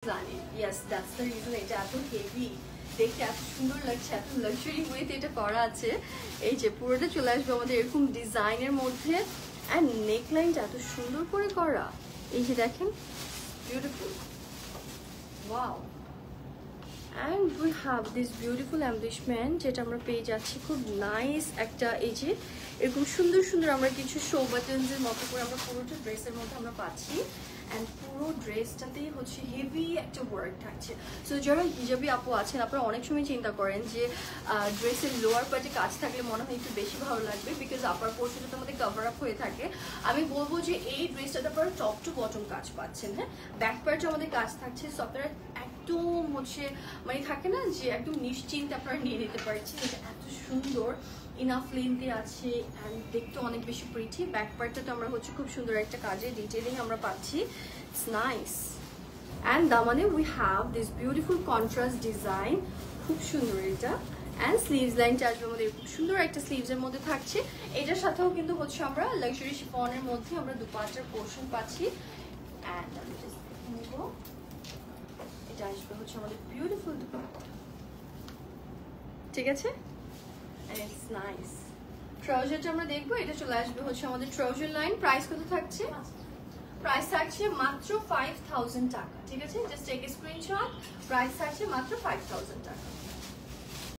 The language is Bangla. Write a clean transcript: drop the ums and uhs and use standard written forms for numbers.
জানি ইয়েস দ্যাটস দ্য রিজন এটা এত হেভি দেখতে এত সুন্দর লাগছে এত লাক্সারি ওয়েতে এটা করা আছে এই যে পুরোটা চলে আসবে আমাদের এরকম ডিজাইনের মধ্যে অ্যান্ড নেকলাইনটা এত সুন্দর করে করা এই যে দেখেন beautiful wow and we have this beautiful embellishment যেটা আমরা পেয়ে যাচ্ছি খুব নাইস একটা এই যে এরকম সুন্দর সুন্দর আমরা কিছু শো বাটনসের মতো করে আমরা পুরোটা ড্রেসের মধ্যে আমরা পাচ্ছি অ্যান্ড পুরো ড্রেসটাতেই হচ্ছে হেভি একটা ওয়ার্ক থাকছে সো যারা হিজাবি আপু আছেন আপনারা অনেক সময় চিন্তা করেন যে ড্রেসের লোয়ার পার্টে কাজ থাকলে মনে হয় একটু বেশি ভালো লাগবে বিকজ আপার পোর্শনটা তো আমাদের কভার আপ হয়ে থাকে আমি বলবো যে এই ড্রেসটাতে আপনারা টপ টু বটম কাজ পাচ্ছেন হ্যাঁ ব্যাক পার্টে আমাদের কাজ থাকছে সো আপনারা একদম হচ্ছে মানে থাকে না যে একদম নিশ্চিন্তে আপনারা নিয়ে নিতে পারছেন এটা এত সুন্দর ইনাফ লেন্থে আছে অ্যান্ড দেখতে অনেক বেশি প্রিটি ব্যাক পার্টটা তো আমরা হচ্ছে খুব সুন্দর একটা কাজে ডিটেইলিং আমরা পাচ্ছি ইটস নাইস অ্যান্ড দামানে we have this beautiful contrast design খুব সুন্দর এটা অ্যান্ড স্লিভস লাইনটা আসবে আমাদের খুব সুন্দর একটা স্লিভসের মধ্যে থাকছে এটার সাথেও কিন্তু হচ্ছে আমরা লাক্সারি শিফনের মধ্যে আমরা দুপাটার পোর্শন পাচ্ছি অ্যান্ড আমি জাস্ট নেব এটা আসবে হচ্ছে আমাদের বিউটিফুল দুপাট্টা ঠিক আছে and it's nice ট্রাউজারটা আমরা দেখবো এটা চলে আসবে হচ্ছে আমাদের ট্রাউজার লাইন প্রাইস কত থাকছে প্রাইস থাকছে মাত্র 5000 টাকা ঠিক আছে just take a screenshot price থাকছে মাত্র 5000 টাকা